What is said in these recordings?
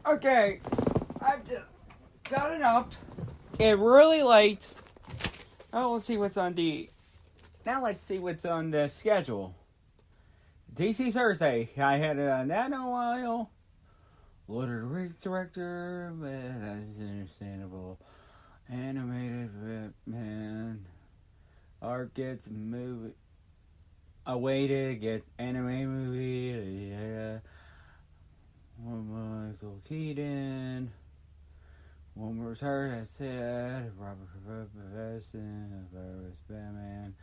Okay, I've just gotten up. It's really late. Oh, let's see what's on Now let's see what's on the schedule. DC Thursday. I had it on that in a while. Lord of the Rings director, but that's understandable. Animated Batman. Art gets movie. Awaited gets anime movie. Yeah. Michael Keaton. One more retired, I said. Robert Pattinson. Batman.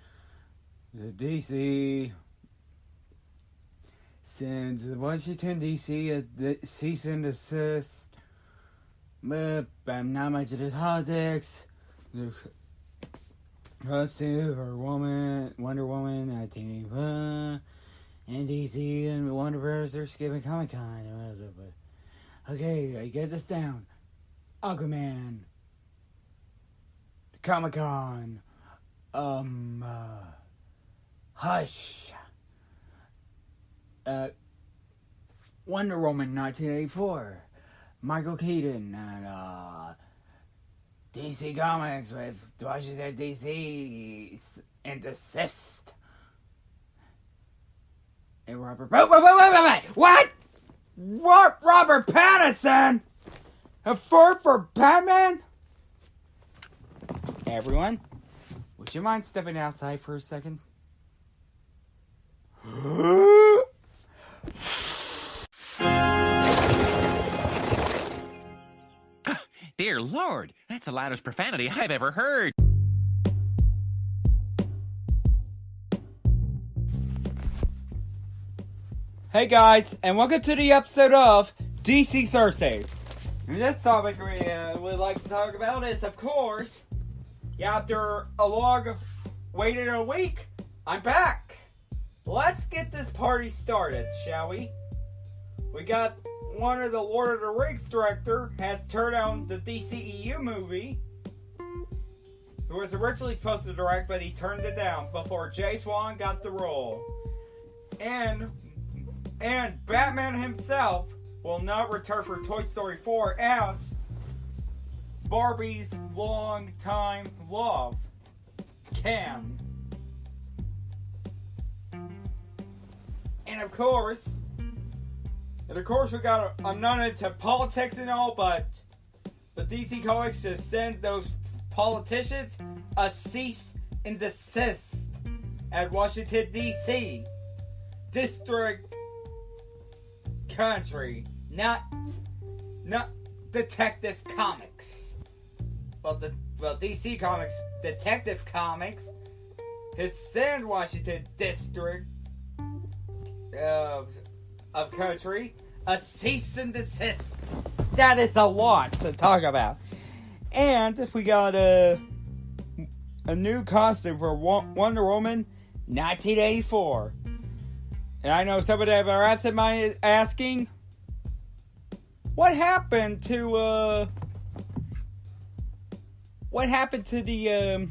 The DC sends Washington DC a cease and desist. I'm not much of the politics. The costume for Wonder Woman 1981. And DC and Warner Bros. Are skipping Comic Con. Okay, I get this down. Aquaman. Comic Con. Hush. Wonder Woman 1984. Michael Keaton and DC Comics with Washington DC and Desist. And Robert. Wait! What? Robert Pattinson? A fur for Batman? Everyone, would you mind stepping outside for a second? Dear Lord, that's the loudest profanity I've ever heard. Hey guys, and welcome to the episode of DC Thursday. And this topic we would like to talk about is, of course, after waited a week, I'm back. Let's get this party started, shall we? We got one of the Lord of the Rings director has turned down the DCEU movie, who was originally supposed to direct, but he turned it down before Jay Swan got the role. And Batman himself will not return for Toy Story 4 as Barbie's longtime love, Ken. And of course, we got, I'm not into politics and all, but DC Comics just sent those politicians a cease and desist at Washington, D.C. District Country, not Detective Comics. Well, DC Comics, Detective Comics, has sent Washington District of Country a cease and desist. That is a lot to talk about. And we got a new costume for Wonder Woman 1984. And I know some of them are asking, what happened to the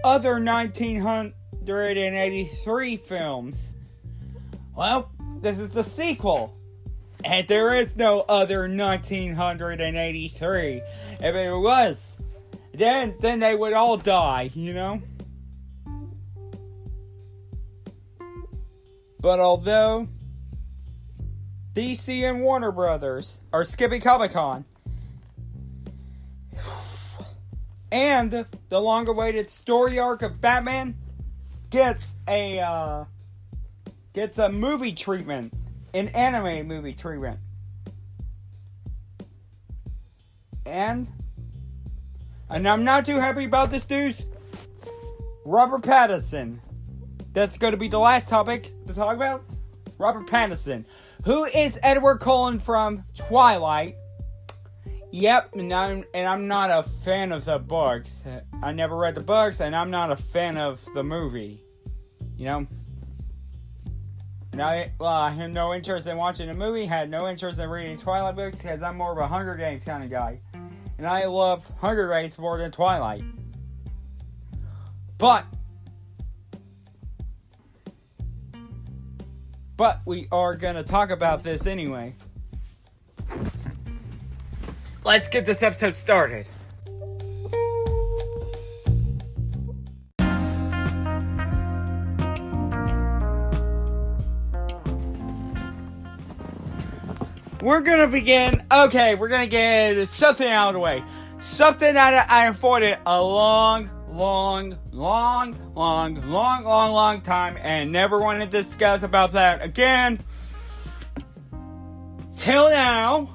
other 1983 films? Well, this is the sequel. And there is no other 1983. If it was, then they would all die, you know? But although DC and Warner Brothers are skipping Comic-Con, and the long-awaited story arc of Batman gets a movie treatment, an anime movie treatment. And I'm not too happy about this news. Robert Pattinson. That's going to be the last topic to talk about. Robert Pattinson. Who is Edward Cullen from Twilight? Yep, and I'm not a fan of the books. I never read the books, and I'm not a fan of the movie. You know? And I had no interest in watching the movie, had no interest in reading Twilight books, because I'm more of a Hunger Games kind of guy. And I love Hunger Games more than Twilight. But we are going to talk about this anyway. let's get this episode started. We're gonna begin. Okay, we're gonna get something out of the way. Something that I avoided a long time and never want to discuss about that again. Till now.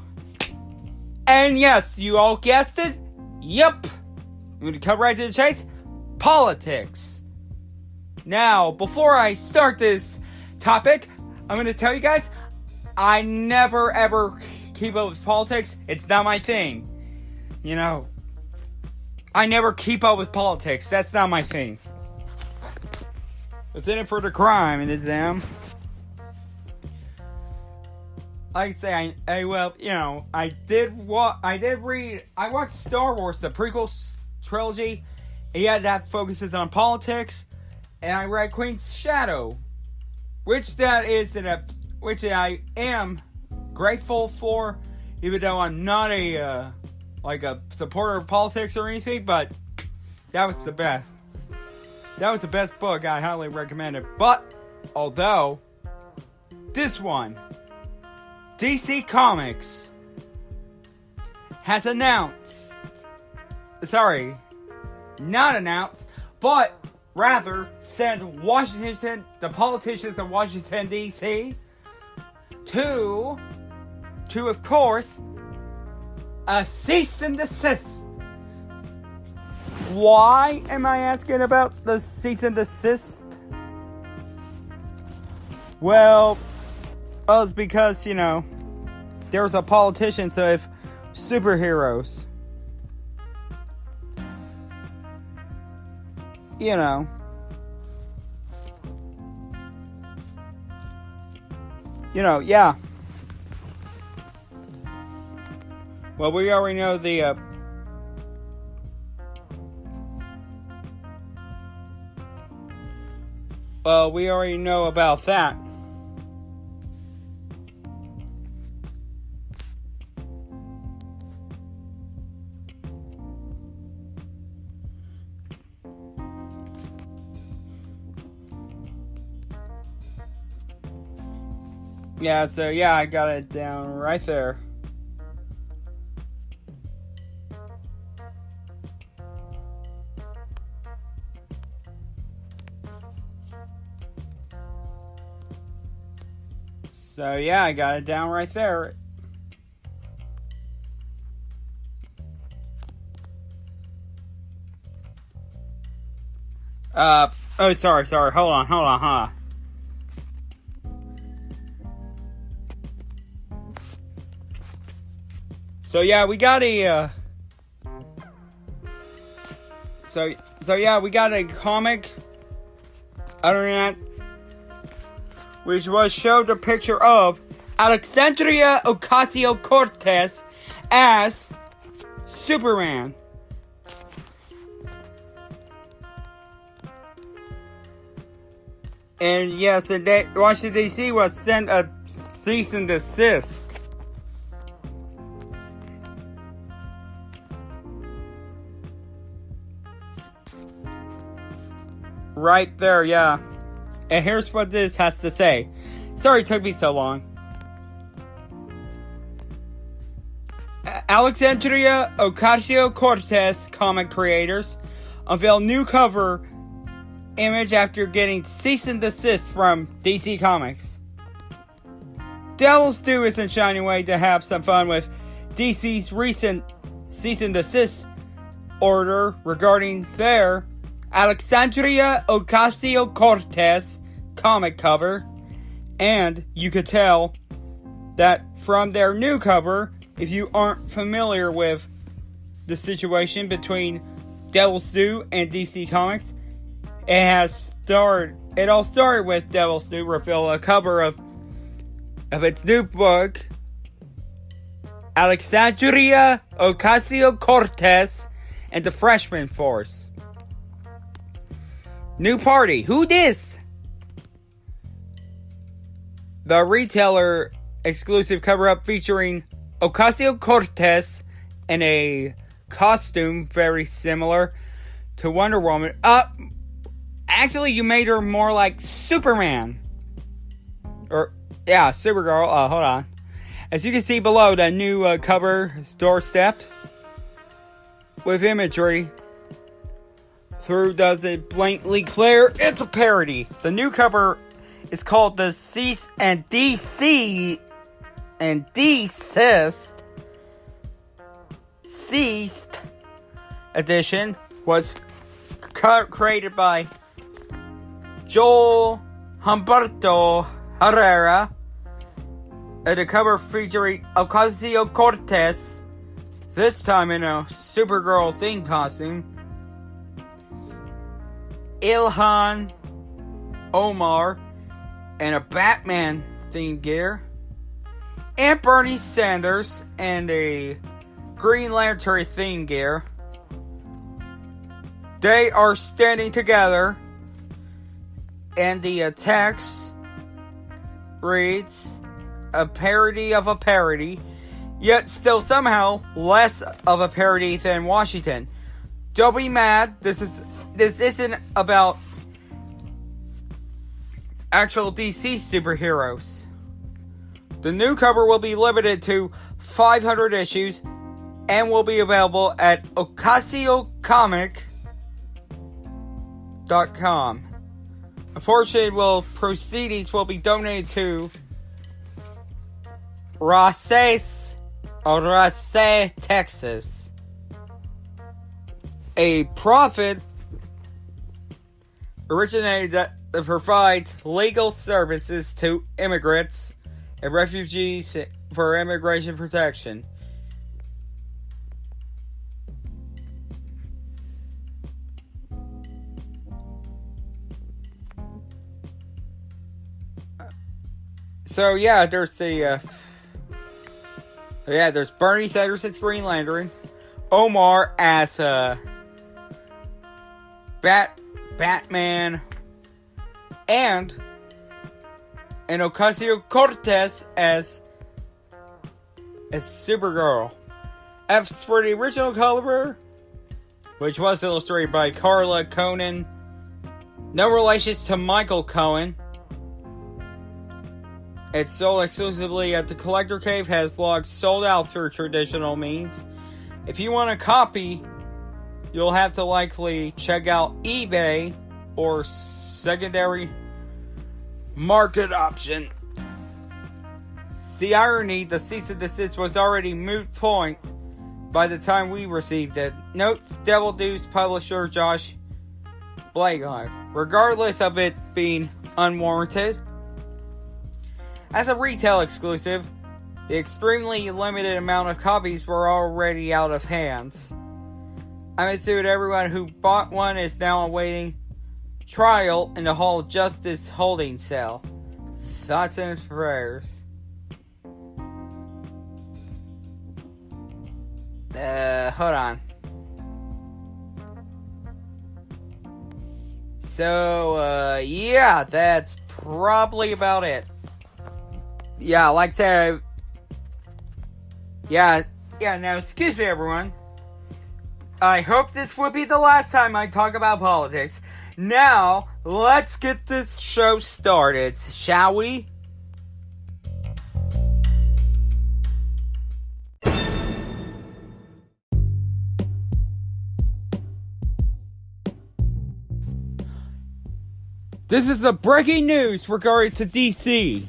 And yes, you all guessed it. Yep. I'm gonna cut right to the chase. Politics. Now, before I start this topic, I'm gonna tell you guys, I never ever keep up with politics. It's not my thing. You know, I never keep up with politics. That's not my thing. It's in it for the crime and exam. Like I say, I watched Star Wars, the prequel trilogy. And yeah, that focuses on politics. And I read Queen's Shadow, which I am grateful for, even though I'm not a supporter of politics or anything, but that was the best. That was the best book. I highly recommend it. But, although, this one, DC Comics, has announced, not announced, but rather sent the politicians of Washington, D.C., to, of course, a cease and desist. Why am I asking about the cease and desist? Well, it's because, there was a politician, so if superheroes, yeah. Well, we already know we already know about that. Yeah, so I got it down right there. So I got it down right there. Sorry. Hold on. So we got a we got a comic other than that, which was showed a picture of Alexandria Ocasio-Cortez as Superman. And yes, Washington D.C. was sent a cease and desist. Right there, yeah. And here's what this has to say. Sorry it took me so long. Alexandria Ocasio-Cortez comic creators unveil new cover image after getting cease and desist from DC Comics. Devil's Due isn't shining way to have some fun with DC's recent cease and desist order regarding their Alexandria Ocasio-Cortez comic cover, and you could tell that from their new cover, if you aren't familiar with the situation between Devil's Due and DC Comics, it all started with Devil's Due reveal a cover of its new book, Alexandria Ocasio-Cortez and the Freshman Force. New party. Who dis? The retailer exclusive cover-up featuring Ocasio-Cortez in a costume very similar to Wonder Woman. Actually, you made her more like Superman. Supergirl. Hold on. As you can see below, that new cover doorstep with imagery through does it blatantly clear it's a parody. The new cover is called the Cease and Desist edition. Was created by Joel Humberto Herrera. And the cover featuring Ocasio-Cortez, this time in a Supergirl themed costume, Ilhan Omar in a Batman themed gear, and Bernie Sanders in a Green Lantern themed gear. They are standing together, and the text reads, a parody of a parody, yet still somehow less of a parody than Washington. Don't be mad, this isn't about actual DC superheroes. The new cover will be limited to 500 issues and will be available at OcasioComic.com. A portion proceedings will be donated to Rosses, Texas. A profit originated that provides legal services to immigrants and refugees for immigration protection. So yeah, there's there's Bernie Sanders as Green Lantern, Omar as Batman, and Ocasio-Cortez as Supergirl. As for the original cover, which was illustrated by Carla Conan, no relations to Michael Cohen. It's sold exclusively at the Collector Cave, has long sold out through traditional means. If you want a copy, you'll have to likely check out eBay or secondary market option. The irony, the cease and desist was already moot point by the time we received it. Notes Devil Deuce publisher Josh Blagheim. Regardless of it being unwarranted, as a retail exclusive, the extremely limited amount of copies were already out of hands. I'm assuming everyone who bought one is now awaiting trial in the Hall of Justice holding cell. Thoughts and prayers. Hold on. So, yeah, that's probably about it. Yeah, like I said, now, excuse me, everyone. I hope this will be the last time I talk about politics. Now, let's get this show started, shall we? This is the breaking news regarding to DC.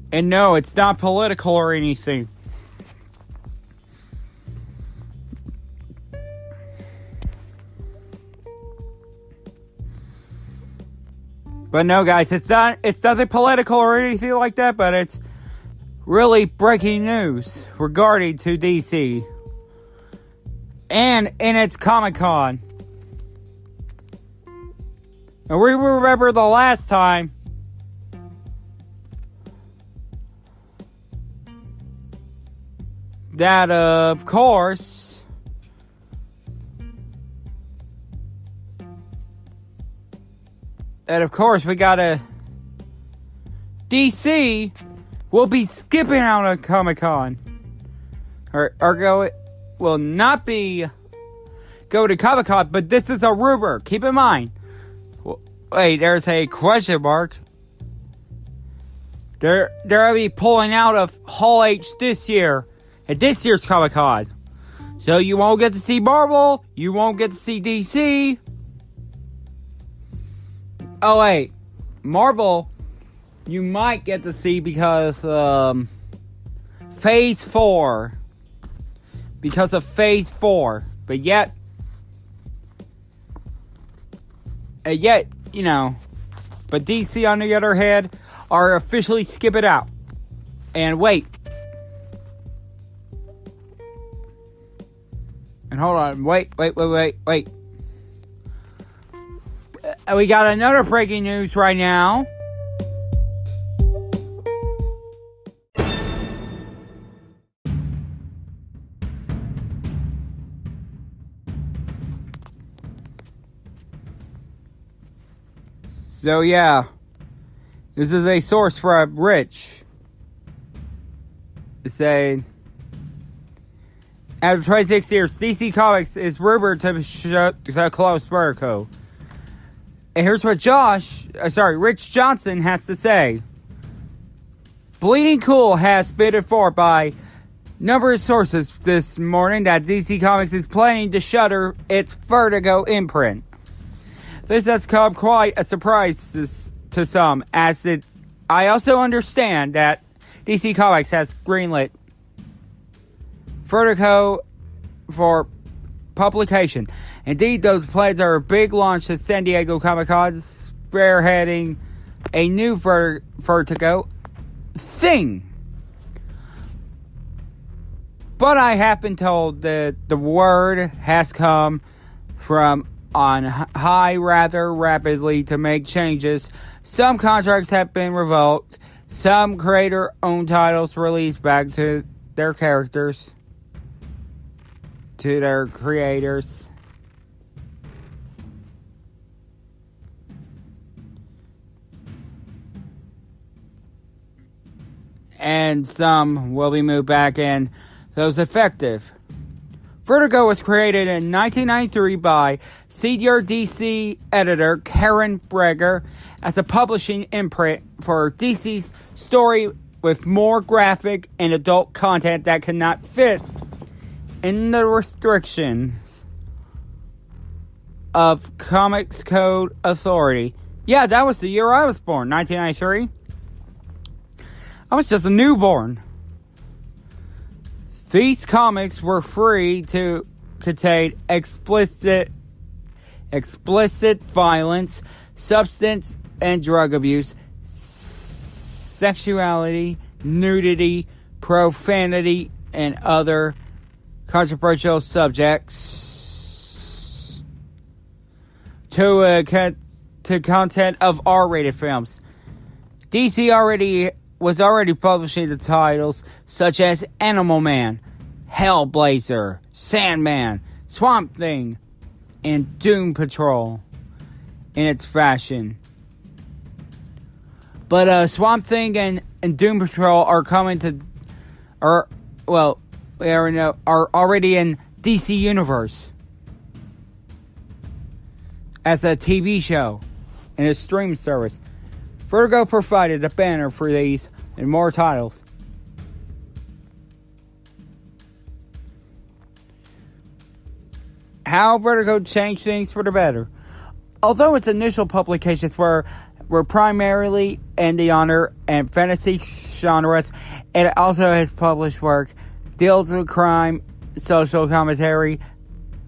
And no, it's not political or anything. But no, guys, it's nothing political or anything like that, but it's really breaking news regarding to DC. And in its Comic-Con. And we remember the last time that, of course, we gotta DC will be skipping out on Comic-Con. Will not be go to Comic-Con, but this is a rumor. Keep in mind. Wait, there's a question mark. They're going to be pulling out of Hall H this year, at this year's Comic-Con. So you won't get to see Marvel, you won't get to see DC. Oh wait, Marvel, you might get to see because, Phase 4. Because of Phase 4. But yet, you know, but DC on the other hand, are officially skip it out. And wait. And hold on, wait. We got another breaking news right now. So yeah, this is a source from Rich. Saying, after 26 years, DC Comics is rumored to close Vertigo. And here's what Rich Johnson has to say. Bleeding Cool has been informed by numerous sources this morning that DC Comics is planning to shutter its Vertigo imprint. This has come quite a surprise to some, I also understand that DC Comics has greenlit Vertigo for publication. Indeed, those plans are a big launch at San Diego Comic-Con, spearheading a new Vertigo thing. But I have been told that the word has come from on high rather rapidly to make changes. Some contracts have been revoked. Some creator-owned titles released back to their characters, to their creators. And some will be moved back in. Those effective. Vertigo was created in 1993 by senior DC editor Karen Breger as a publishing imprint for DC's story with more graphic and adult content that could not fit in the restrictions of Comics Code Authority. Yeah, that was the year I was born, 1993. I was just a newborn. These comics were free to contain explicit violence, substance and drug abuse, sexuality, nudity, profanity, and other controversial subjects to content of R-rated films. DC was already publishing the titles such as Animal Man, Hellblazer, Sandman, Swamp Thing, and Doom Patrol in its fashion. But Swamp Thing and Doom Patrol are already in DC Universe as a TV show and a stream service. Vertigo provided a banner for these and more titles. How Vertigo changed things for the better. Although its initial publications were primarily in the honor and fantasy genres, it also has published work deals with crime, social commentary,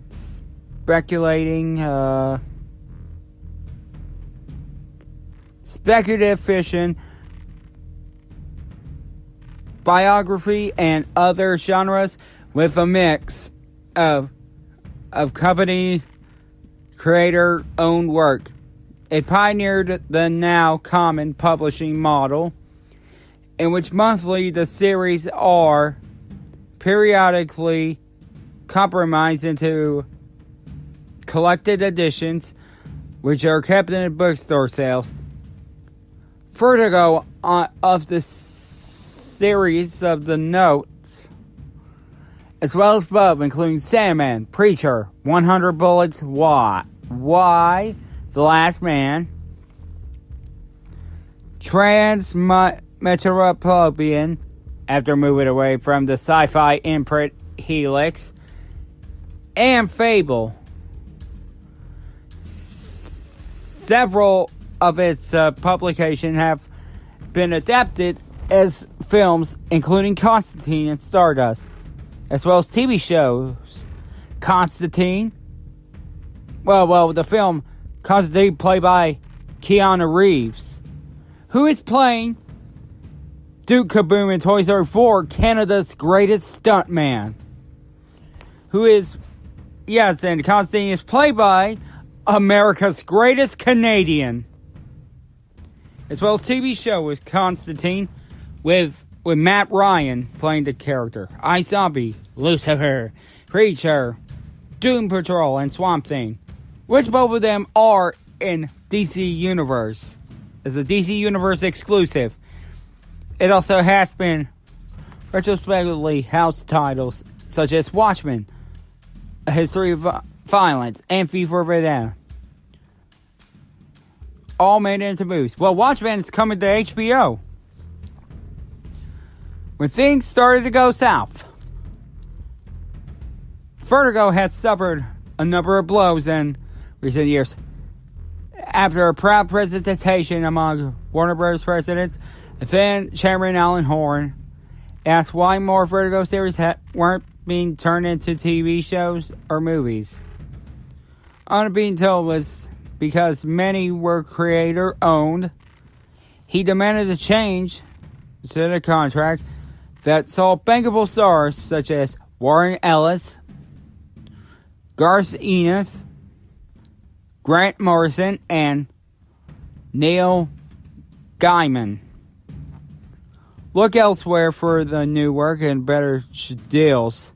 speculative fiction, biography, and other genres with a mix of company creator-owned work. It pioneered the now common publishing model, in which monthly the series are periodically compromised into collected editions, which are kept in bookstore sales. Vertigo of the series of the notes, as well as above, including Sandman, Preacher, 100 Bullets, Why, The Last Man, Transmetropolitan, after moving away from the sci-fi imprint Helix, and Fable. Several of its publications have been adapted as films, including Constantine and Stardust, as well as TV shows. Constantine, the film Constantine, played by Keanu Reeves, who is playing Duke Kaboom in Toy Story 4, Canada's greatest stuntman. And Constantine is played by America's greatest Canadian. As well as TV show with Constantine, with Matt Ryan playing the character. iZombie, Lucifer, Preacher, Doom Patrol, and Swamp Thing, which both of them are in DC Universe. It's a DC Universe exclusive. It also has been retrospectively house titles such as Watchmen, A History of Violence, and V for Vendetta, all made into movies. Well, Watchmen is coming to HBO. When things started to go south, Vertigo has suffered a number of blows in recent years. After a proud presentation among Warner Bros. Presidents, then Chairman Alan Horn asked why more Vertigo series weren't being turned into TV shows or movies. On being told was because many were creator-owned. He demanded a change to the contract that saw bankable stars such as Warren Ellis, Garth Ennis, Grant Morrison, and Neil Gaiman. Look elsewhere for the new work and better deals,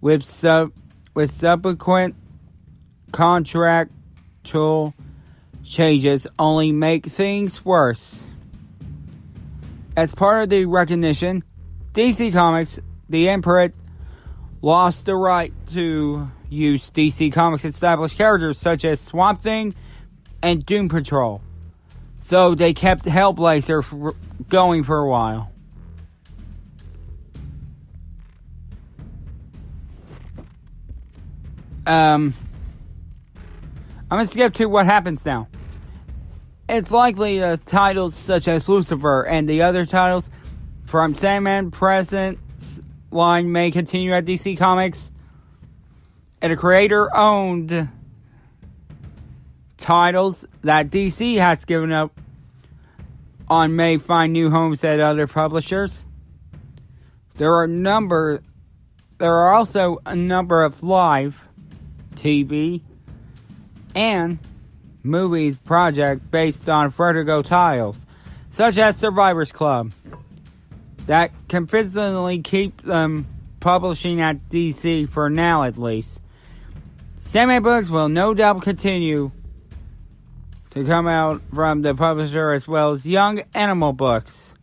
with subsequent contractual changes only make things worse. As part of the recognition, DC Comics, the imprint, lost the right to use DC Comics' established characters such as Swamp Thing and Doom Patrol, though they kept Hellblazer going for a while. I'm going to skip to what happens now. It's likely titles such as Lucifer and the other titles from Sandman Presents line may continue at DC Comics, and the creator-owned titles that DC has given up on may find new homes at other publishers. There are also a number of live TV and movies project based on Vertigo titles, such as Survivors Club, that consistently keep them publishing at DC for now at least. Sandman books will no doubt continue to come out from the publisher, as well as Young Animal books.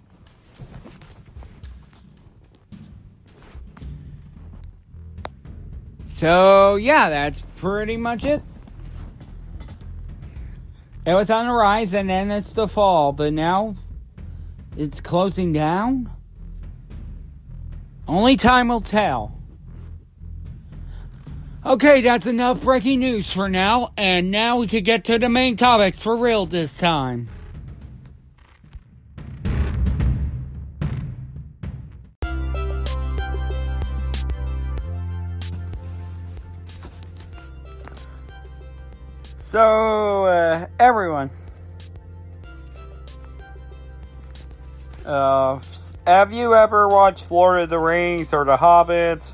So, yeah, that's pretty much it. It was on the rise, and then it's the fall, but now it's closing down? Only time will tell. Okay, that's enough breaking news for now, and now we can get to the main topics for real this time. So, everyone, have you ever watched Lord of the Rings or The Hobbit?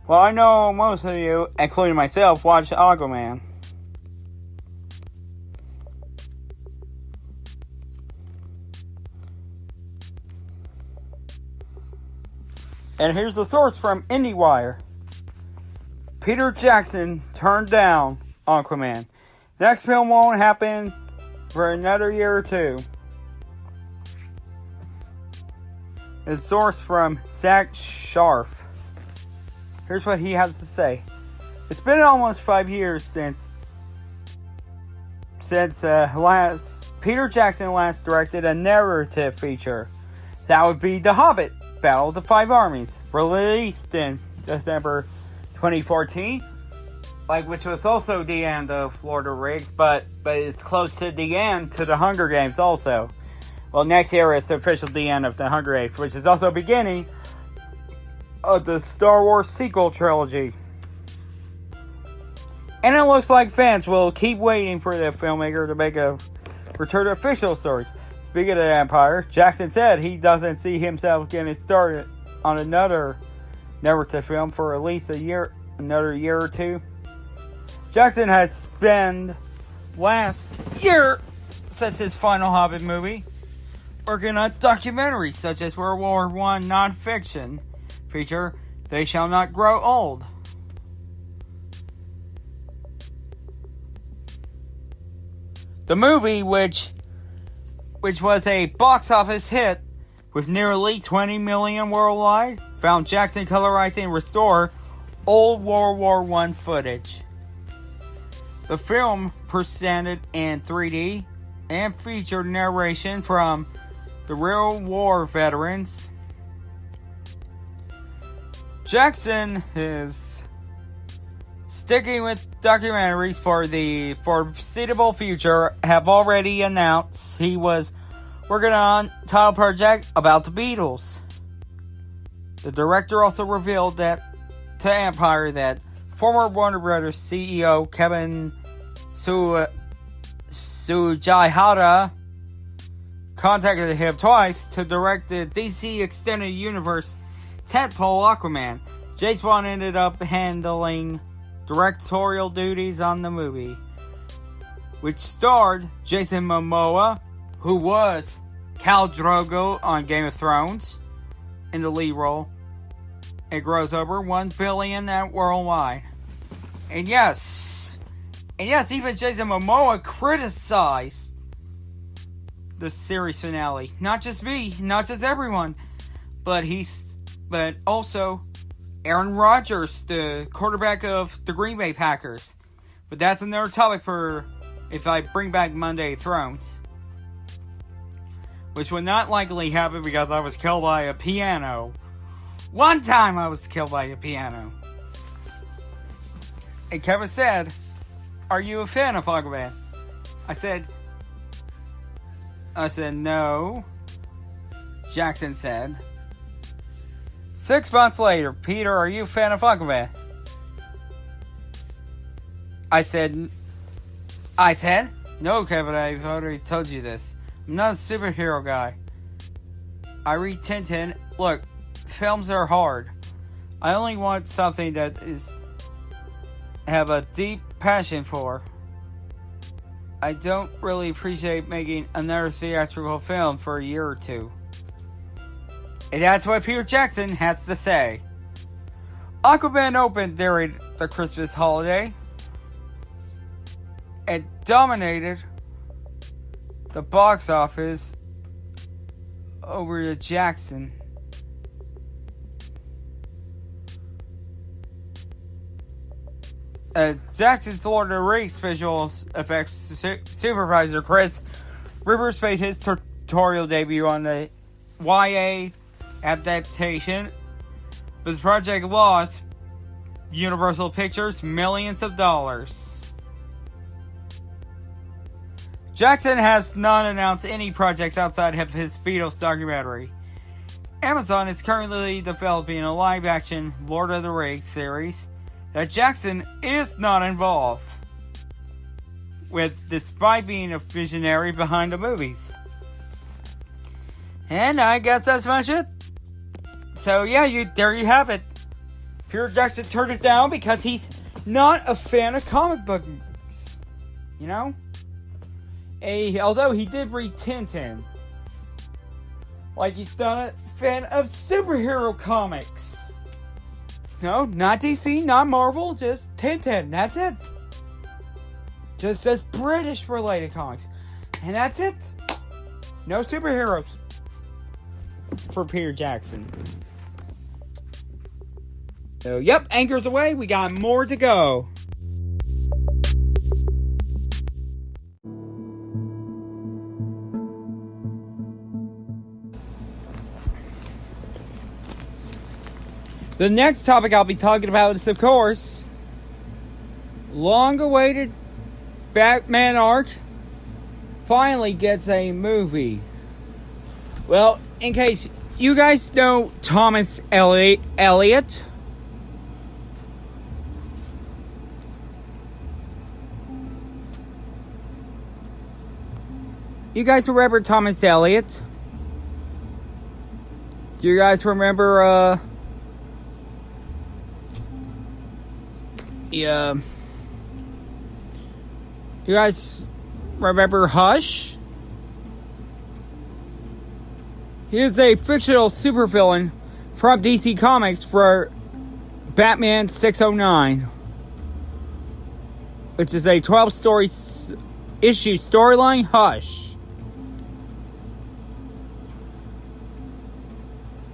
Well, I know most of you, including myself, watched Aquaman. And here's the source from IndieWire. Peter Jackson turned down Aquaman. Next film won't happen for another year or two. It's sourced from Zach Sharf. Here's what he has to say. It's been almost 5 years since Peter Jackson last directed a narrative feature. That would be The Hobbit, Battle of the Five Armies, released in December 2014, which was also the end of Lord of the Rings, but it's close to the end to the Hunger Games also. Well, next year is the official the end of the Hunger Games, which is also beginning of the Star Wars sequel trilogy. And it looks like fans will keep waiting for the filmmaker to make a return to official stories. Speaking of the Empire, Jackson said he doesn't see himself getting started on another narrative film for at least another year or two. Jackson has spent last year, since his final Hobbit movie, working on documentaries such as World War I non-fiction feature, They Shall Not Grow Old. The movie, which was a box office hit with nearly 20 million worldwide, found Jackson colorizing and restore old World War I footage. The film presented in 3D and featured narration from the real war veterans. Jackson is sticking with documentaries for the foreseeable future. Have already announced he was working on a title project about the Beatles. The director also revealed that to Empire that former Warner Brothers CEO Kevin Sujihara contacted him twice to direct the DC Extended Universe tentpole Aquaman. James Wan ended up handling directorial duties on the movie, which starred Jason Momoa, who was Khal Drogo on Game of Thrones, in the lead role. It grossed over $1 billion worldwide. And yes, even Jason Momoa criticized the series finale. Not just me, not just everyone, but also Aaron Rodgers, the quarterback of the Green Bay Packers. But that's another topic for if I bring back Monday Thrones, which would not likely happen because I was killed by a piano. One time I was killed by a piano. And Kevin said, "Are you a fan of Aquaman?" I said, no. Jackson said, 6 months later, "Peter, are you a fan of Aquaman?" I said, "No, Kevin, I've already told you this. I'm not a superhero guy. I read Tintin. Look, films are hard. I only want something that have a deep passion for. I don't really appreciate making another theatrical film for a year or two." And that's what Peter Jackson has to say. Aquaman opened during the Christmas holiday and dominated the box office over to Jackson. Jackson's Lord of the Rings visual effects supervisor Chris Rivers made his tutorial debut on the YA adaptation, but the project lost Universal Pictures millions of dollars. Jackson has not announced any projects outside of his Beatles documentary. Amazon is currently developing a live-action Lord of the Rings series that Jackson is not involved with, despite being a visionary behind the movies. And I guess that's much it. So yeah, there you have it. Peter Jackson turned it down because he's not a fan of comic books. You know? Although he did read Tintin. Like he's not a fan of superhero comics. No, not DC, not Marvel, just Tintin. That's it. Just British related comics. And that's it. No superheroes for Peter Jackson. So, yep, anchor's away. We got more to go. The next topic I'll be talking about is, of course, long-awaited Batman arc finally gets a movie. Well, in case you guys know Thomas Elliot, you guys remember Thomas Elliot? Do you guys remember, yeah. You guys remember Hush? He is a fictional supervillain from DC Comics for Batman 609, which is a 12-story issue storyline. Hush.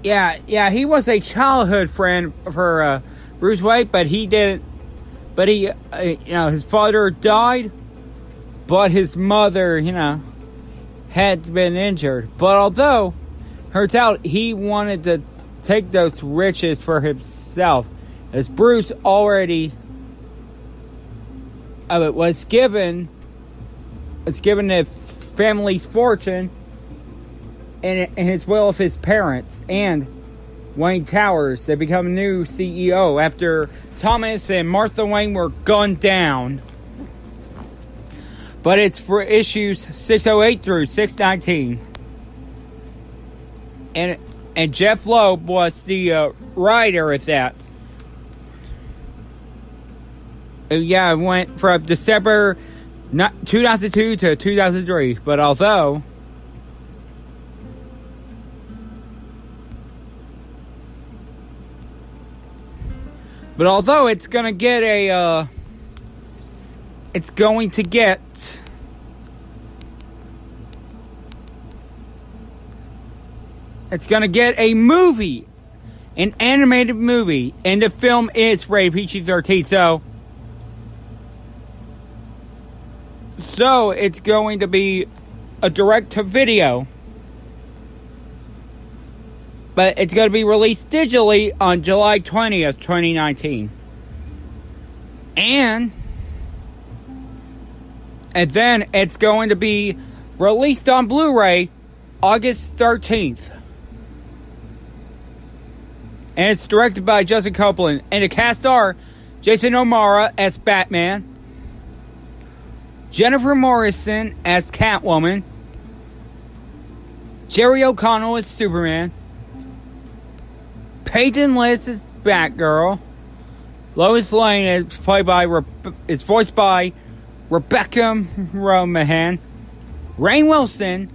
Yeah, he was a childhood friend for Bruce Wayne, but he didn't. But he, his father died, but his mother, had been injured. But although, turns out he wanted to take those riches for himself, as Bruce already was given the family's fortune and his will of his parents and Wayne Towers. They become a new CEO after Thomas and Martha Wayne were gunned down. But it's for issues 608 through 619. And Jeff Loeb was the writer of that. Yeah, it went from December 2002 to 2003. But although it's gonna get a, it's going to get a movie, an animated movie, and the film is rated PG-13. So it's going to be a direct-to-video. But it's going to be released digitally on July 20th, 2019. And then it's going to be released on Blu-ray August 13th. And it's directed by Justin Copeland. And the cast are Jason O'Mara as Batman, Jennifer Morrison as Catwoman, Jerry O'Connell as Superman, Peyton List is Batgirl. Lois Lane is voiced by Rebecca Romahan. Rainn Wilson,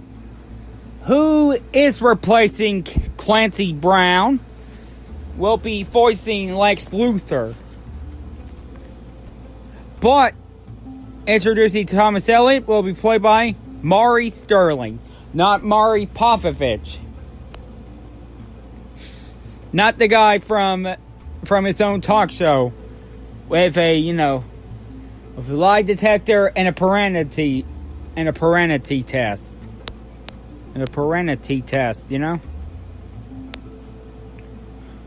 who is replacing Clancy Brown, will be voicing Lex Luthor. But introducing Thomas Elliot will be played by Maury Sterling, not Maury Povich. Not the guy from his own talk show with a lie detector and a paternity test. And a paternity test,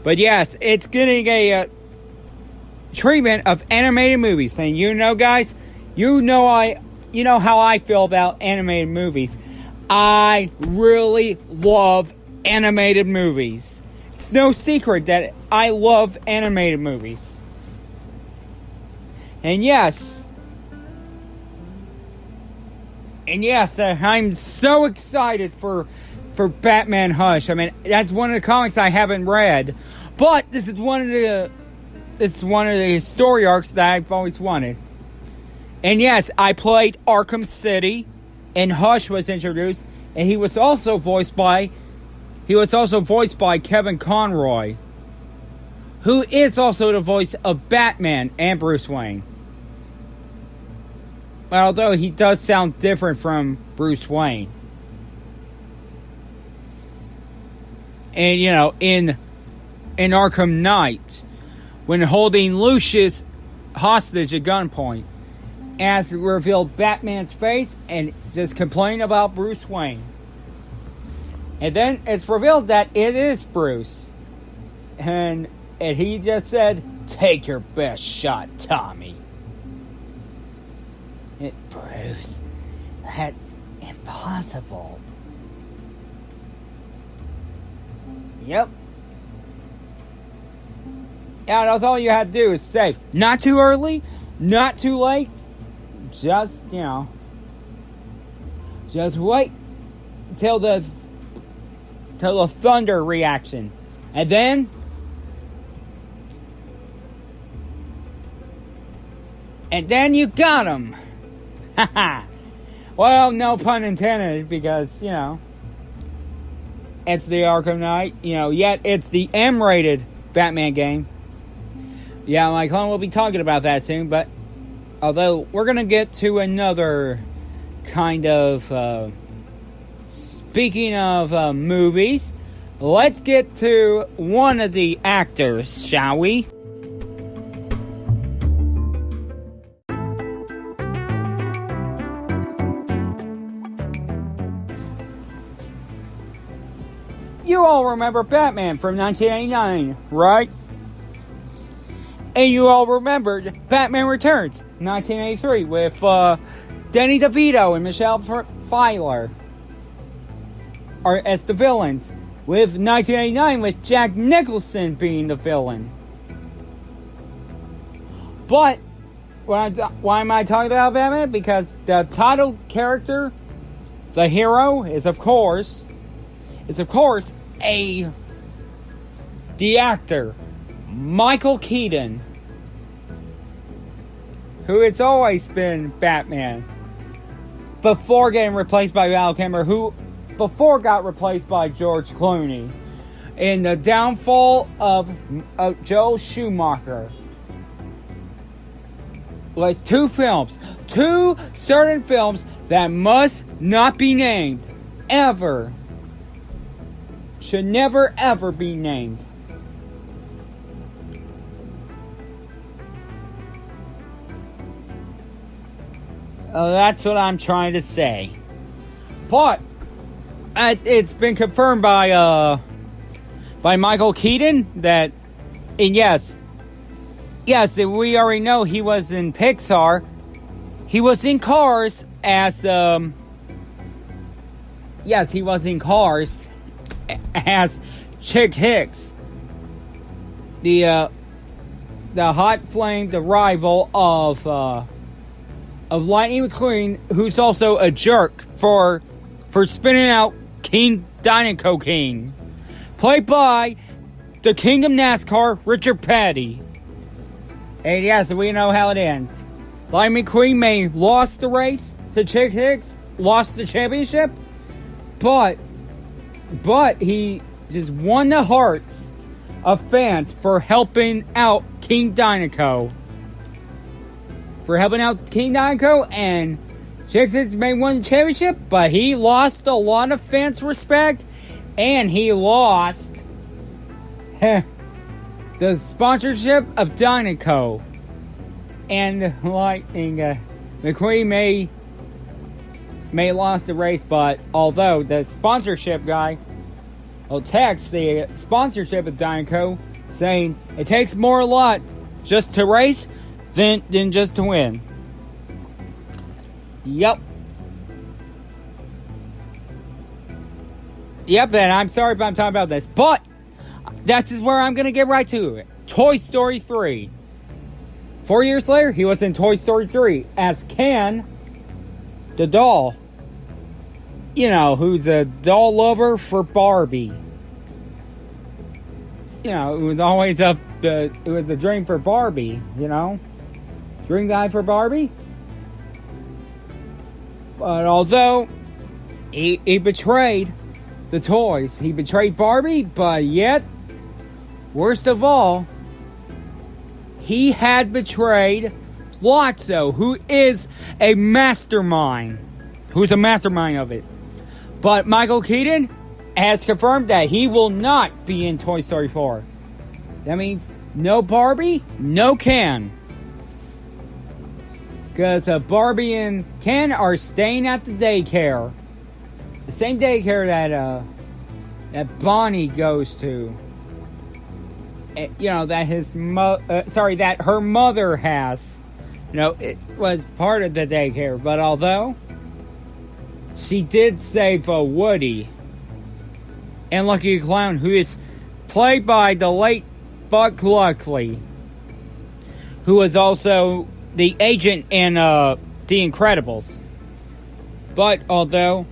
But yes, it's getting a treatment of animated movies. And guys, you know how I feel about animated movies. I really love animated movies. It's no secret that I love animated movies. And yes, I'm so excited for Batman Hush. I mean, that's one of the comics I haven't read, but this is one of the story arcs that I've always wanted. And yes, I played Arkham City, and Hush was introduced, and he was also voiced by Kevin Conroy, who is also the voice of Batman and Bruce Wayne. Well, although he does sound different from Bruce Wayne. And, you know, in Arkham Knight, when holding Lucius hostage at gunpoint, as revealed Batman's face and just complain about Bruce Wayne. And then it's revealed that it is Bruce. And he just said, "Take your best shot, Tommy." Bruce, that's impossible. Yep. Yeah, that's all you had to do is save. Not too early, not too late. Just, you know, just wait till the thunder reaction. And then you got him. Haha. Well, no pun intended, because, you know, it's the Arkham Knight, you know, yet it's the M-rated Batman game. Yeah, my clone will be talking about that soon, but although we're going to get to another kind of, speaking of movies, let's get to one of the actors, shall we? You all remember Batman from 1989, right? And you all remembered Batman Returns, 1983, with Danny DeVito and Michelle Pfeiffer as the villains, with 1989 with Jack Nicholson being the villain. But why am I talking about Batman? Because the title character, the hero, is of course the actor Michael Keaton, who has always been Batman before getting replaced by Val Kilmer, who before got replaced by George Clooney in the downfall of Joel Schumacher. Like two certain films that must not be named ever. Should never ever be named. That's what I'm trying to say. But it's been confirmed by Michael Keaton that, and yes, we already know he was in Pixar. He was in Cars as he was in Cars as Chick Hicks, the hot flamed rival of Lightning McQueen, who's also a jerk for spinning out King Dinoco King, played by the King of NASCAR, Richard Petty. And yes, we know how it ends. Lightning McQueen may lost the race to Chick Hicks, lost the championship, but he just won the hearts of fans for helping out King Dinoco. And Chick Hicks may win the championship, but he lost a lot of fans' respect, and he lost the sponsorship of Dinoco. And Lightning McQueen may lost the race, but although the sponsorship guy will text the sponsorship of Dinoco saying it takes more luck just to race than just to win. Yep, and I'm sorry if I'm talking about this, but that's just where I'm going to get right to it. Toy Story 3. 4 years later, he was in Toy Story 3 as Ken, the doll. You know, who's a doll lover for Barbie. You know, it was always it was a dream for Barbie, you know? Dream guy for Barbie. But although he betrayed the toys, he betrayed Barbie, but yet, worst of all, he had betrayed Lotso, who is a mastermind, who's a mastermind of it. But Michael Keaton has confirmed that he will not be in Toy Story 4. That means no Barbie, no Ken. Because Barbie and Ken are staying at the daycare. The same daycare that Bonnie goes to. You know, that that her mother has. You know, it was part of the daycare. But although she did save Woody and Lucky the Clown, who is played by the late Buck Luckley, who was also the agent in The Incredibles. But although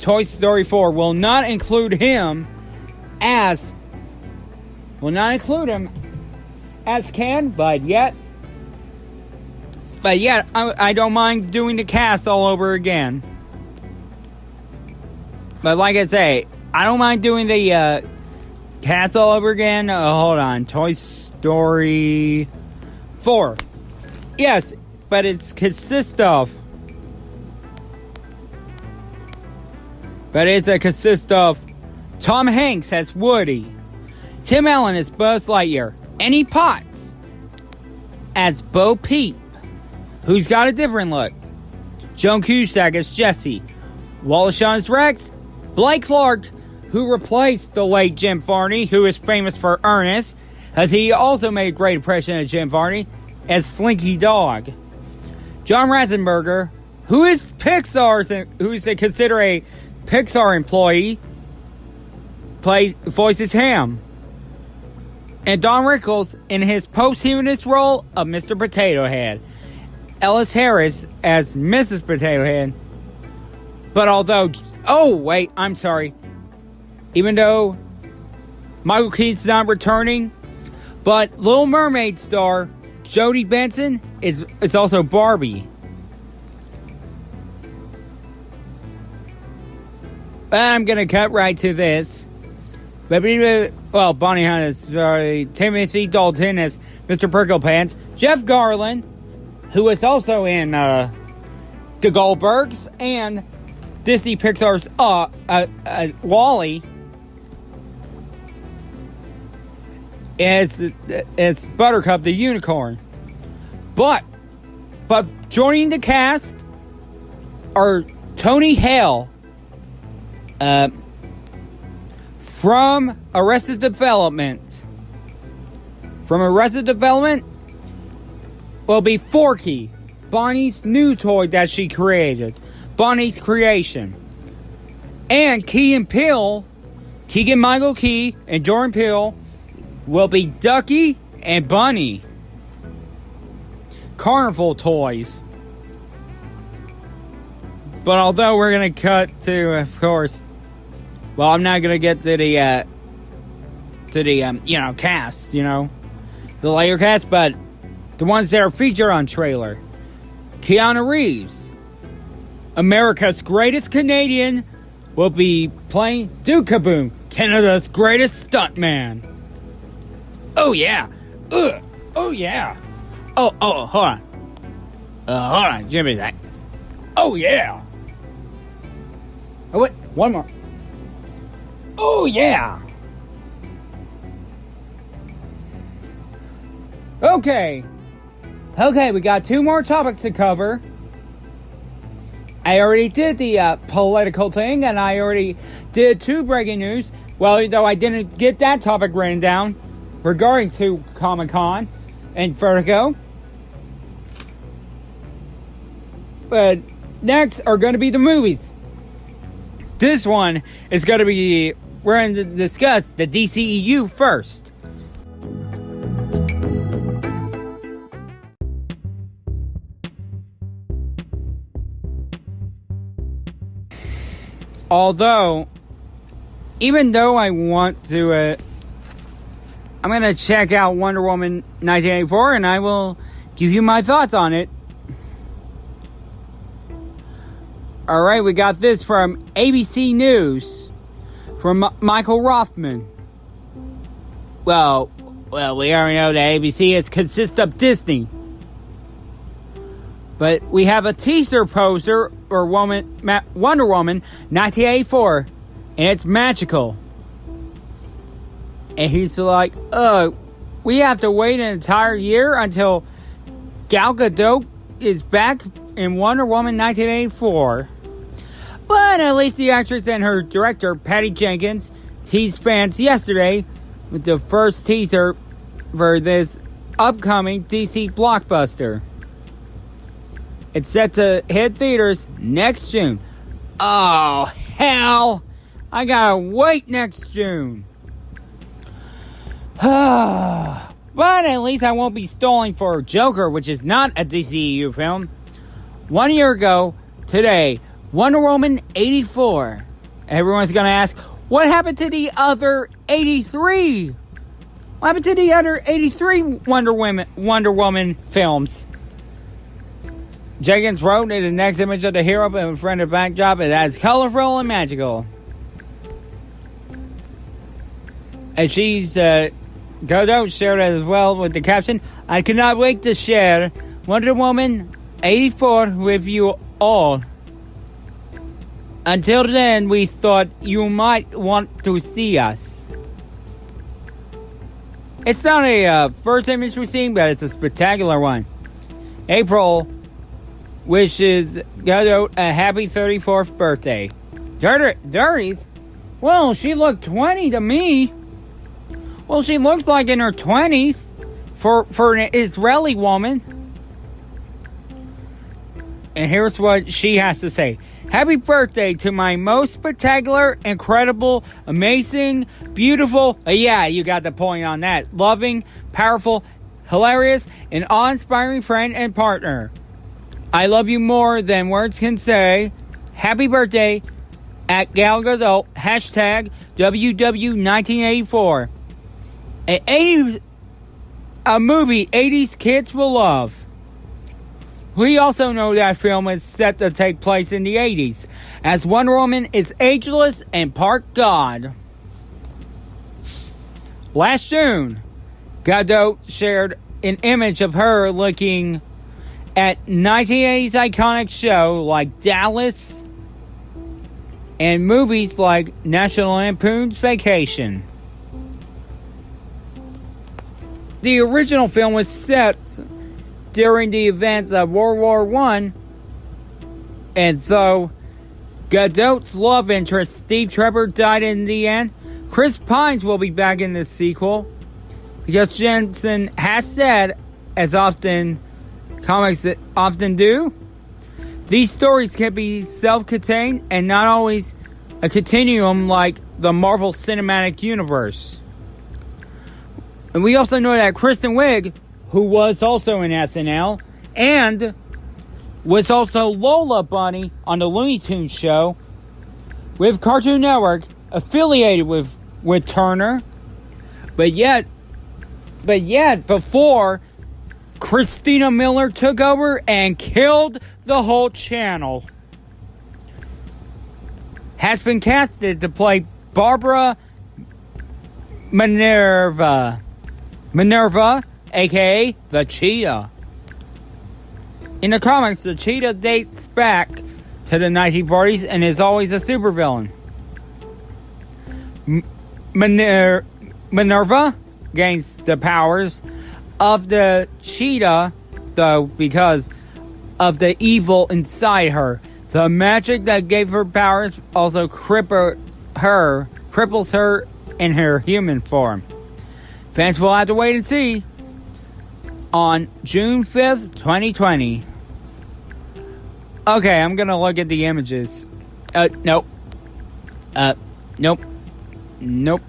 Toy Story 4 will not include him as Ken, but yet I don't mind doing the cast all over again. But like I say, I don't mind doing the cast all over again. Hold on, Toy Story 4. Yes, but it consists of Tom Hanks as Woody, Tim Allen as Buzz Lightyear, Annie Potts as Bo Peep, who's got a different look, Joan Cusack as Jessie, Wallace Shawn as Rex, Blake Clark, who replaced the late Jim Varney, who is famous for Ernest, as he also made a great impression of Jim Varney, as Slinky Dog. John Ratzenberger, who is who's considered a Pixar employee, voices Ham. And Don Rickles in his posthumous role of Mr. Potato Head. Ellis Harris as Mrs. Potato Head. But although... Oh, wait, I'm sorry. Even though Michael Keaton's not returning, but Little Mermaid star Jodie Benson is also Barbie. But I'm going to cut right to this. Well, Bonnie Hunt is Timothy Dalton as Mr. Pricklepants. Jeff Garlin, who is also in The Goldbergs and Disney Pixar's WALL-E, as Buttercup the Unicorn. But joining the cast are Tony Hale, from Arrested Development. From Arrested Development will be Forky, Bonnie's new toy that she created. Bonnie's creation. And Keegan Michael Key and Jordan Peele will be Ducky and Bunny. Carnival toys. But although we're going to cut to, of course... Well, I'm not going to get to the cast, the later cast, but the ones that are featured on trailer. Keanu Reeves, America's greatest Canadian, will be playing Duke Kaboom, Canada's greatest stuntman. Oh, yeah. Oh, yeah. Oh, hold on. Hold on, Jimmy. That. Oh, yeah. Oh, wait, one more. Oh, yeah! Okay, we got 2 more topics to cover. I already did the political thing, and I already did 2 breaking news. Well, though I didn't get that topic written down regarding to Comic-Con and Vertigo. But next are going to be the movies. This one is going to be... We're going to discuss the DCEU first. Even though I want to, I'm going to check out Wonder Woman 1984 and I will give you my thoughts on it. Alright, we got this from ABC News. From Michael Rothman. Well, we already know that ABC consists of Disney. But we have a teaser poster for Wonder Woman 1984, and it's magical. And he's like, we have to wait an entire year until Gal Gadot is back in Wonder Woman 1984. But at least the actress and her director, Patty Jenkins, teased fans yesterday with the first teaser for this upcoming DC blockbuster. It's set to hit theaters next June. Oh, hell! I gotta wait next June. But at least I won't be stalling for Joker, which is not a DCEU film. 1 year ago, today, Wonder Woman 84. Everyone's gonna ask, what happened to the other 83? What happened to the other 83 Wonder Woman films? Jenkins wrote in the next image of the hero in front of the backdrop, it as colorful and magical. And she's Godot shared it as well with the caption, I cannot wait to share Wonder Woman 84 with you all. Until then, we thought you might want to see us. It's not a first image we've seen, but it's a spectacular one. April wishes Godot a happy 34th birthday. 30th? Well, she looked 20 to me. Well, she looks like in her 20s for an Israeli woman. And here's what she has to say. Happy birthday to my most spectacular, incredible, amazing, beautiful, yeah, you got the point on that, loving, powerful, hilarious, and awe-inspiring friend and partner. I love you more than words can say. Happy birthday at Gal Gadot, hashtag WW1984. A movie 80s kids will love. We also know that film is set to take place in the 80s, as Wonder Woman is ageless and part god. Last June, Gadot shared an image of her looking at 1980s iconic show like Dallas and movies like National Lampoon's Vacation. The original film was set during the events of World War I, and though Gadot's love interest Steve Trevor died in the end, Chris Pines will be back in this sequel, because Jensen has said, as often comics often do, these stories can be self-contained and not always a continuum like the Marvel Cinematic Universe. And we also know that Kristen Wiig, who was also in SNL, and was also Lola Bunny on the Looney Tunes show, with Cartoon Network, affiliated with Turner, but yet, before Christina Miller took over and killed the whole channel, has been casted to play Barbara Minerva, aka the Cheetah. In the comics, the Cheetah dates back to the 1940s and is always a supervillain. Minerva gains the powers of the Cheetah, though, because of the evil inside her. The magic that gave her powers also cripples her in her human form. Fans will have to wait and see on June 5th, 2020. Okay, I'm gonna look at the images. Nope. Nope.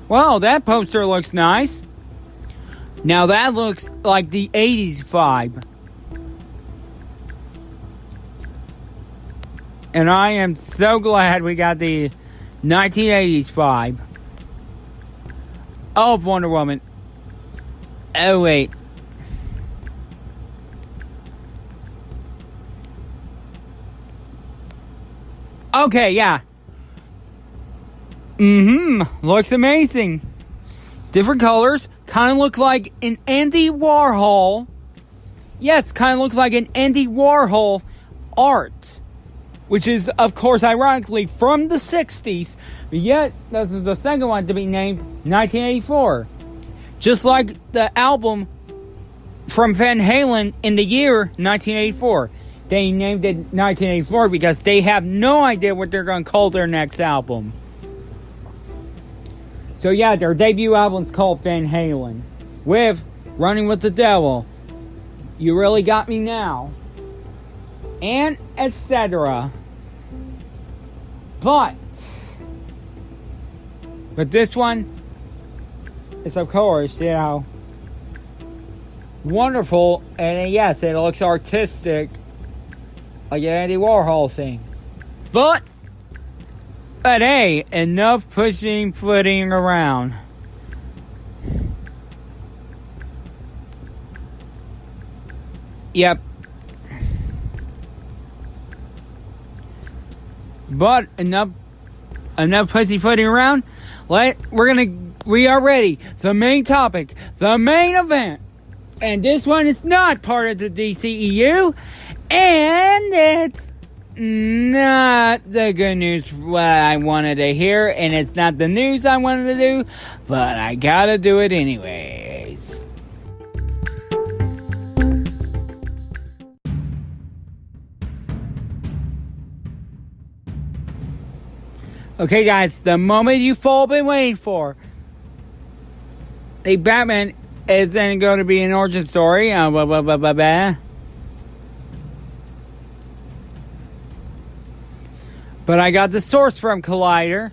Well, that poster looks nice. Now that looks like the 80s vibe. And I am so glad we got the 1980s vibe of Wonder Woman. Oh, wait. Okay, yeah. Looks amazing. Different colors. Kind of look like an Andy Warhol. Yes, kind of looks like an Andy Warhol art. Which is, of course, ironically from the 60s. But yet, this is the second one to be named 1984. Just like the album from Van Halen in the year 1984. They named it 1984 because they have no idea what they're going to call their next album. So yeah, their debut album's called Van Halen. With Running with the Devil, You Really Got Me Now, and etc. But this one is, of course, wonderful, and yes, it looks artistic, like an Andy Warhol thing. But hey, enough footing around. Yep. But enough pussyfooting around. We are ready. The main topic, the main event. And this one is not part of the DCEU, and it's not the good news what I wanted to hear, and it's not the news I wanted to do, but I gotta do it anyways. Okay, guys, the moment you've all been waiting for. The Batman isn't going to be an origin story. But I got the source from Collider.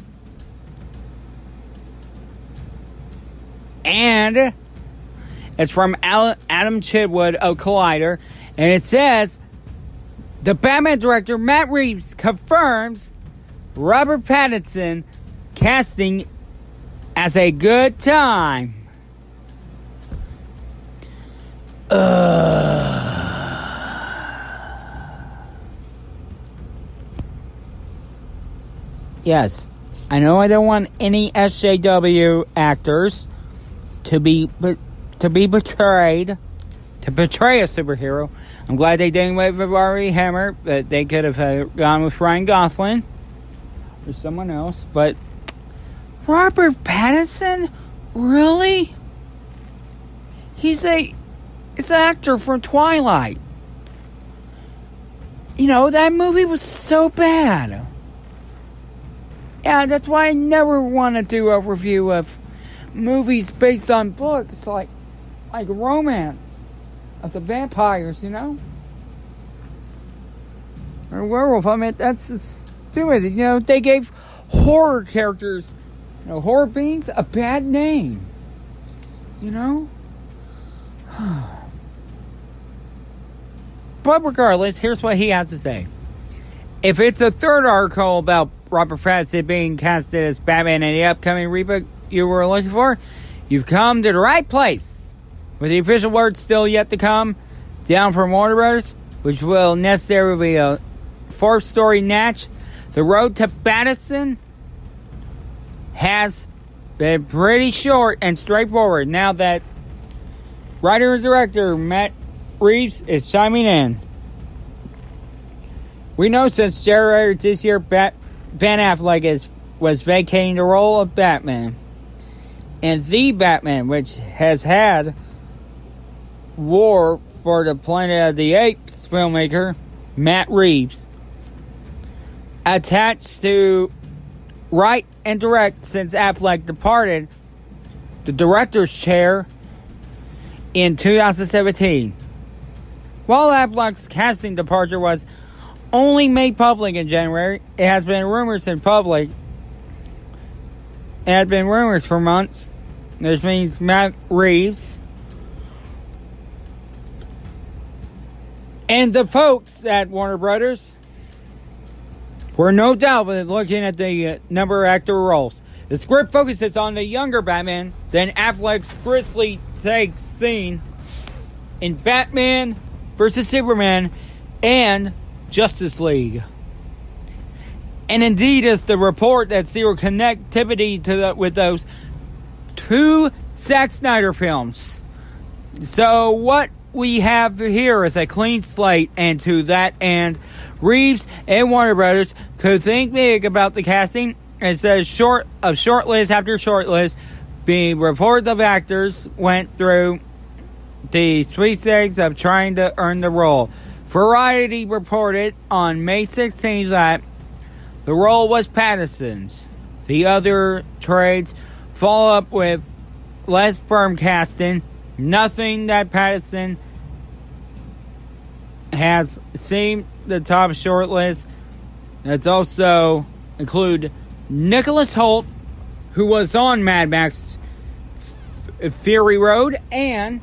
And it's from Adam Chidwood of Collider. And it says, the Batman director Matt Reeves confirms Robert Pattinson casting as a good time. Yes, I know I don't want any SJW actors to be betrayed, to betray a superhero. I'm glad they didn't wait with Ari Hammer, but they could have gone with Ryan Gosling or someone else. But Robert Pattinson, really? He's an actor from Twilight. You know, that movie was so bad. Yeah, that's why I never want to do a review of movies based on books like romance of the vampires, you know? Or werewolf. I mean, that's just stupid. You know, they gave horror characters, horror beings, a bad name. You know? But regardless, here's what he has to say. If it's a third article about Robert Pattinson being casted as Batman in the upcoming reboot you were looking for, you've come to the right place. With the official word still yet to come down from Warner Brothers, which will necessarily be a fourth story natch, the road to Pattinson has been pretty short and straightforward now that writer and director Matt Reeves is chiming in. We know since January this year, Ben Affleck was vacating the role of Batman. And the Batman, which has had War for the Planet of the Apes filmmaker, Matt Reeves, attached to write and direct since Affleck departed the director's chair in 2017. While Affleck's casting departure was only made public in January, it has been rumors in public. It had been rumors for months. This means Matt Reeves and the folks at Warner Brothers were no doubt looking at the number of actor roles. The script focuses on the younger Batman than Affleck's grisly take scene in Batman vs. Superman and Justice League. And indeed, is the report that zero connectivity with those two Zack Snyder films. So what we have here is a clean slate, and to that end, Reeves and Warner Brothers could think big about the casting instead of shortlist after shortlist being reported of actors went through the sweepstakes of trying to earn the role. Variety reported on May 16th that the role was Pattinson's. The other trades follow up with less firm casting. Nothing that Pattinson has seen the top shortlist. That's also include Nicholas Hoult, who was on Mad Max Fury Road, and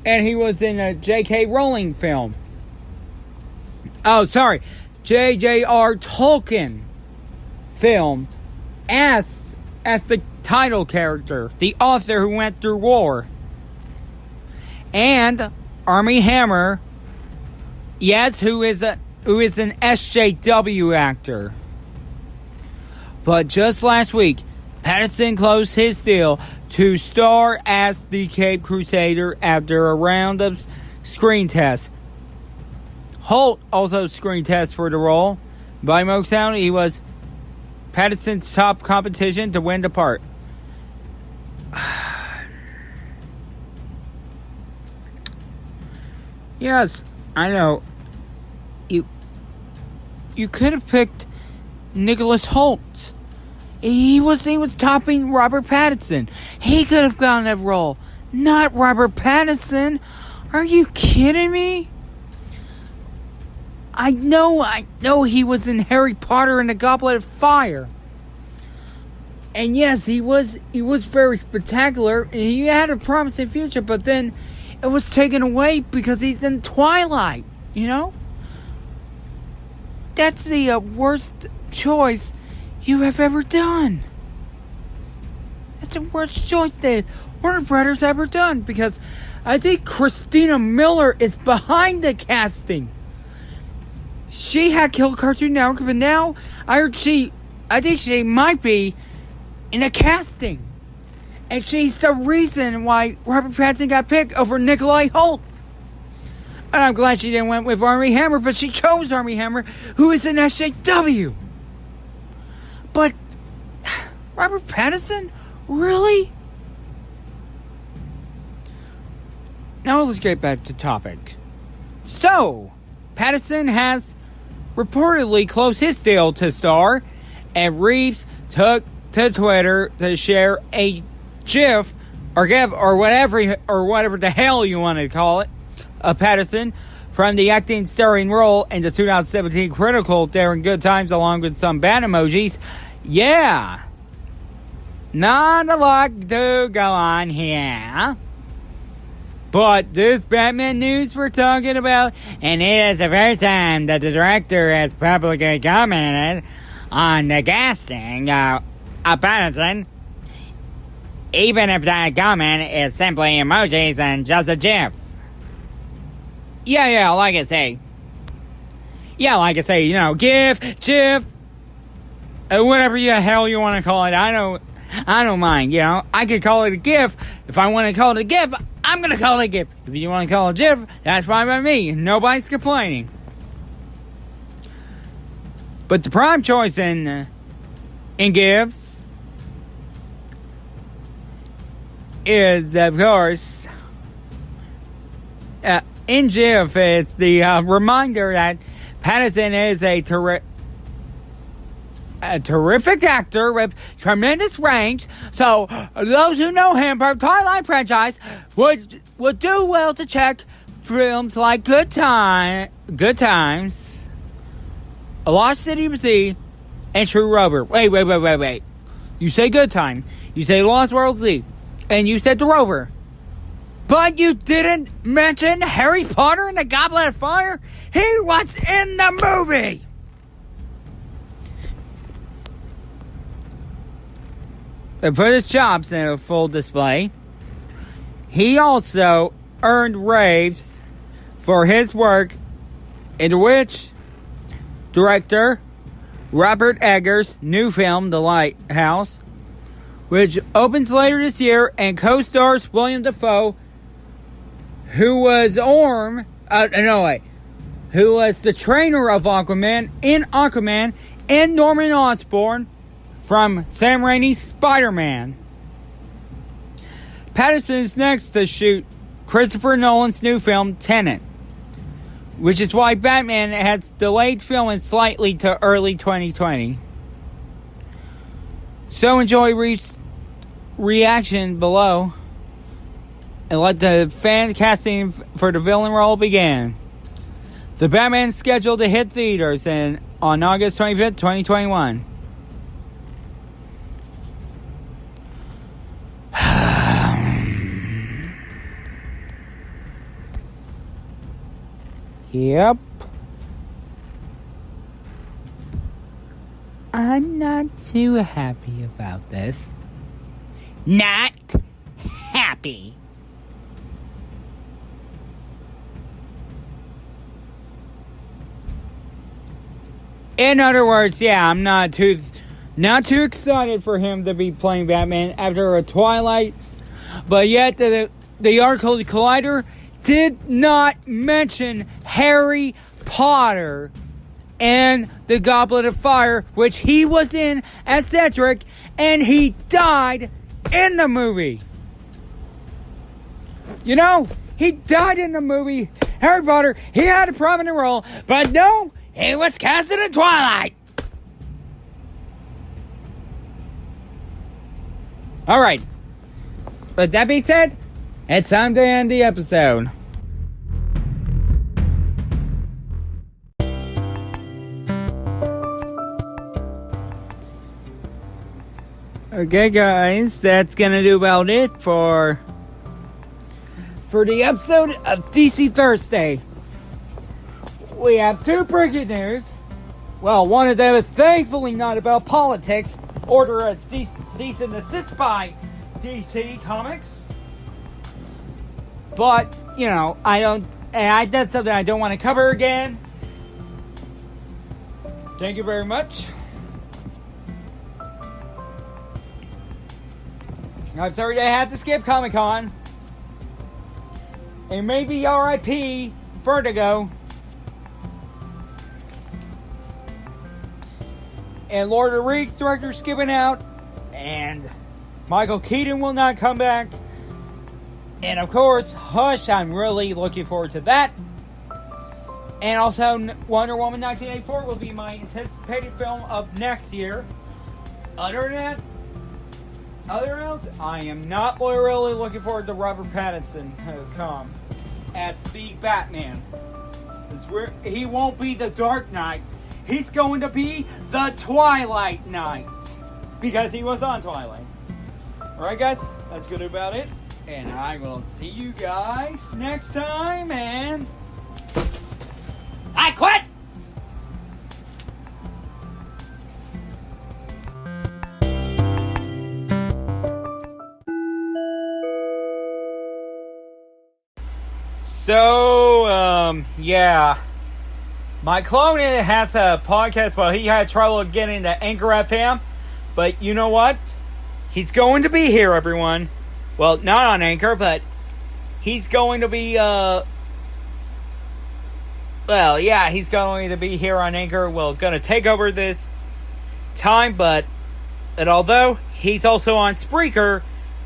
he was in a J.K. Rowling film. Oh, sorry. J.J.R. Tolkien film as the title character, the author who went through war. And Armie Hammer, yes, who is an SJW actor. But just last week, Pattinson closed his deal to star as the Cape Crusader after a round of screen tests. Holt also screen test for the role. By most count, he was Pattinson's top competition to win the part. Yes, I know. You could have picked Nicholas Hoult. He was topping Robert Pattinson. He could have gotten that role, not Robert Pattinson. Are you kidding me? I know he was in Harry Potter and the Goblet of Fire. And yes, he was very spectacular. He had a promising future, but then it was taken away because he's in Twilight, you know? That's the worst choice you have ever done. That's the worst choice that Warner Brothers ever done, because I think Christina Miller is behind the casting. She had killed Cartoon Network, but now I think she might be in a casting. And she's the reason why Robert Pattinson got picked over Nikolai Hoult. And I'm glad she didn't went with Armie Hammer, but she chose Armie Hammer, who is an SJW. But Robert Pattinson? Really? Now let's get back to topic. So, Pattinson has reportedly closed his deal to star, and Reeves took to Twitter to share a GIF or whatever the hell you want to call it, of Pattinson from the acting starring role in the 2017 critical during Good Times, along with some bad emojis. Yeah, not a lot to go on here. But this Batman news we're talking about, and it is the first time that the director has publicly commented on the casting of Pattinson, even if that comment is simply emojis and just a GIF. Yeah, like I say, GIF, whatever the hell you want to call it. I don't mind, I could call it a GIF. If I want to call it a GIF, I'm going to call it a GIF. If you want to call it a GIF, that's fine by me. Nobody's complaining. But the prime choice in GIFs is, of course, in GIF, it's the reminder that Pattinson is a terrific actor with tremendous range. So those who know him from Twilight franchise would do well to check films like Good Times, A Lost City of Z, and True Rover. Wait. You say Good Time, you say Lost World Z, and you said The Rover. But you didn't mention Harry Potter and the Goblet of Fire? He was in the movie! To put his chops in a full display, he also earned raves for his work in which director Robert Eggers' new film, The Lighthouse, which opens later this year and co-stars William Dafoe, who was who was the trainer of Aquaman in Aquaman, and Norman Osborn from Sam Raimi's Spider-Man. Pattinson is next to shoot Christopher Nolan's new film, Tenet, which is why Batman has delayed filming slightly to early 2020. So enjoy Reeves' reaction below, and let the fan casting for the villain role begin. The Batman is scheduled to hit theaters on August 25th, 2021. Yep. I'm not too happy about this. Not happy. In other words, yeah, I'm not too excited for him to be playing Batman after a Twilight. But yet, the article, the Collider, did not mention Harry Potter and the Goblet of Fire, which he was in as Cedric, and he died in the movie. You know, he died in the movie. Harry Potter, he had a prominent role, but no, he was casted in Twilight. Alright. With that being said, it's time to end the episode. Okay, guys, that's gonna do about it for the episode of DC Thursday. We have two breaking news. Well, one of them is thankfully not about politics. Order a cease and desist by DC Comics. But, you know, that's something I don't want to cover again. Thank you very much. I'm sorry I had to skip Comic-Con. And maybe RIP Vertigo. And Lord of the Rings director skipping out. And Michael Keaton will not come back. And of course, Hush, I'm really looking forward to that. And also, Wonder Woman 1984 will be my anticipated film of next year. Other than else, I am not really looking forward to Robert Pattinson come as the Batman. He won't be the Dark Knight. He's going to be the Twilight Knight. Because he was on Twilight. Alright, guys, that's good about it. And I will see you guys next time. And I quit! So, yeah. My clone has a podcast, but he had trouble getting into Anchor FM. But you know what? He's going to be here, everyone. Well, not on Anchor, but he's going to be, he's going to be here on Anchor. Well, going to take over this time, but although he's also on Spreaker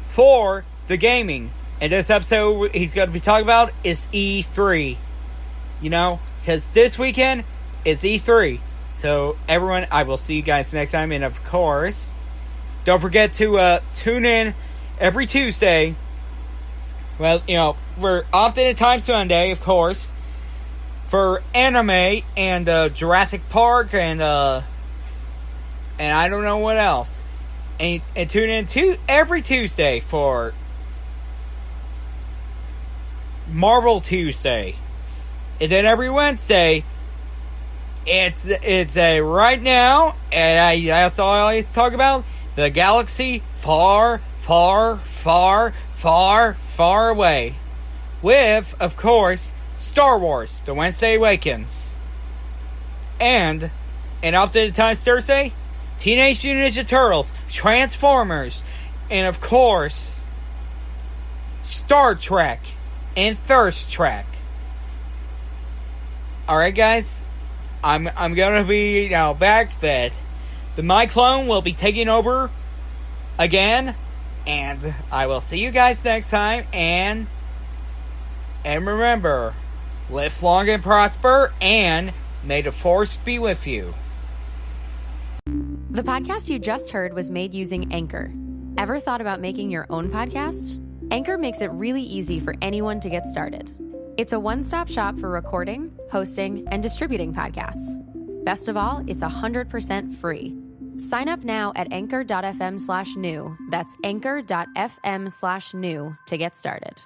for the gaming. And this episode he's going to be talking about is E3. You know, because this weekend is E3. So, everyone, I will see you guys next time. And, of course, don't forget to tune in every Tuesday. Well, you know, we're often at Time Sunday, of course, for anime and Jurassic Park and I don't know what else. And tune in every Tuesday for Marvel Tuesday. And then every Wednesday, it's a right now, and I also always talk about the galaxy far, far, far, far, far away. With, of course, Star Wars, The Wednesday Awakens. And And Updated Times Thursday, Teenage Mutant Ninja Turtles, Transformers, and of course, Star Trek and Thirst Trek. Alright guys, I'm gonna be back that my clone will be taking over again, and I will see you guys next time, and remember, live long and prosper, and may the force be with you. The podcast you just heard was made using Anchor. Ever thought about making your own podcast? Anchor makes it really easy for anyone to get started. It's a one-stop shop for recording, hosting, and distributing podcasts. Best of all, it's 100% free. Sign up now at anchor.fm/new. That's anchor.fm/new to get started.